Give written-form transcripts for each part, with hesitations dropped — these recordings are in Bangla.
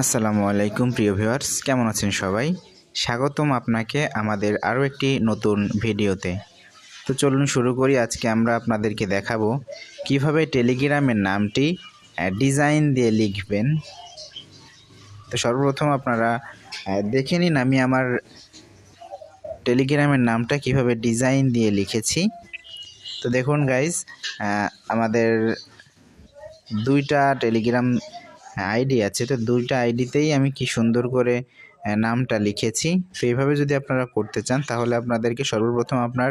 আসসালামু আলাইকুম প্রিয় ভিউয়ার্স, কেমন আছেন সবাই? স্বাগতম আপনাকে আমাদের আরও একটি নতুন ভিডিওতে। তো চলুন শুরু করি। আজকে আমরা আপনাদেরকে দেখাবো কিভাবে টেলিগ্রামের নামটি ডিজাইন দিয়ে লিখবেন। তো সর্বপ্রথম আপনারা দেখে নিন আমি আমার টেলিগ্রামের নামটা কিভাবে ডিজাইন দিয়ে লিখেছি। তো দেখুন গাইজ, আমাদের দুইটা টেলিগ্রাম আইডি আছে, তো দুইটা আইডিতেই আমি কি সুন্দর করে নামটা লিখেছি। তো এইভাবে যদি আপনারা করতে চান তাহলে আপনাদেরকে সর্বপ্রথম আপনার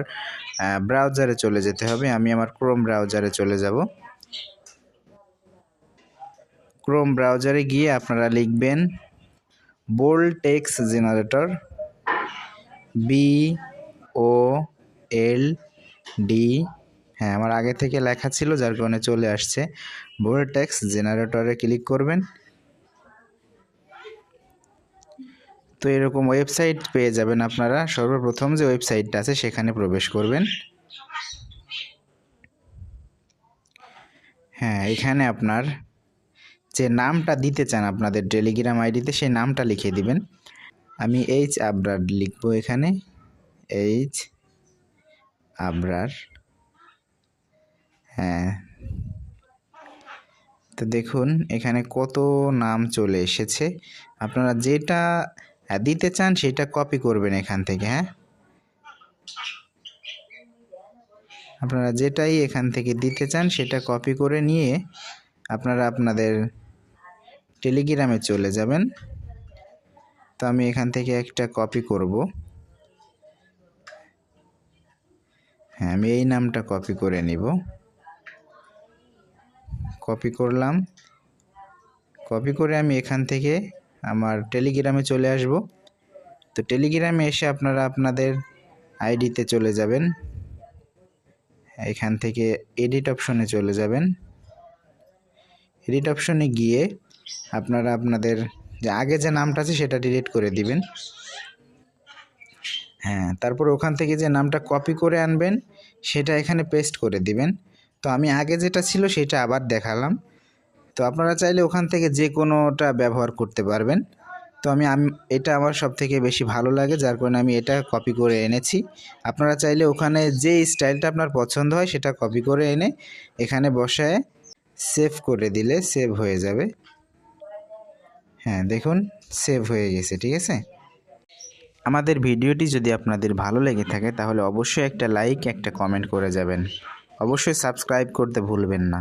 ব্রাউজারে চলে যেতে হবে। আমি আমার ক্রোম ব্রাউজারে চলে যাব। ক্রোম ব্রাউজারে গিয়ে আপনারা লিখবেন বোল্ড টেক্সট জেনারেটর, BOLD। হ্যাঁ, আমার আগে থেকে লেখা ছিল যার কারণে চলে আসছে। বোল্ড টেক্সট জেনারেটরে ক্লিক করবেন। তো এরকম ওয়েবসাইট পেয়ে যাবেন আপনারা। সর্বপ্রথম যে ওয়েবসাইটটা আছে সেখানে প্রবেশ করবেন। হ্যাঁ, এখানে আপনার যে নামটা দিতে চান আপনাদের টেলিগ্রাম আইডিতে সেই নামটা লিখে দিবেন। আমি এইচ আবরার লিখবো এখানে, এইচ আবরার। হ্যাঁ, তো দেখুন এখানে কত নাম চলে এসেছে। আপনারা যেটা দিতে চান সেটা কপি করবেন এখান থেকে। হ্যাঁ, আপনারা যেটাই এখান থেকে দিতে চান সেটা কপি করে নিয়ে আপনারা আপনাদের টেলিগ্রামে চলে যাবেন। তো আমি এখান থেকে একটা কপি করব। হ্যাঁ, আমি এই নামটা কপি করে নিব। কপি করলাম। কপি করে আমি এখান থেকে আমার টেলিগ্রামে চলে আসব। তো টেলিগ্রামে এসে আপনারা আপনাদের আইডিতে চলে যাবেন। এখান থেকে এডিট অপশনে চলে যাবেন। এডিট অপশনে গিয়ে আপনারা আপনাদের যে আগে যে নামটা আছে সেটা ডিলিট করে দিবেন। হ্যাঁ, তারপর ওখান থেকে যে নামটা কপি করে আনবেন সেটা এখানে পেস্ট করে দিবেন। তো আমি আগে যেটা ছিল সেটা আবার দেখালাম। তো আপনারা চাইলে ওখান থেকে যে কোনোটা ব্যবহার করতে পারবেন। তো আমি এটা আমার সব থেকে বেশি ভালো লাগে, যার কারণে আমি এটা কপি করে এনেছি। আপনারা চাইলে ওখানে যে স্টাইলটা আপনার পছন্দ হয় সেটা কপি করে এনে এখানে বসায় সেভ করে দিলে সেভ হয়ে যাবে। হ্যাঁ, দেখুন সেভ হয়ে গেছে। ঠিক আছে, আমাদের ভিডিওটি যদি আপনাদের ভালো লেগে থাকে তাহলে অবশ্যই একটা লাইক, একটা কমেন্ট করে যাবেন। অবশ্যই সাবস্ক্রাইব করতে ভুলবেন না।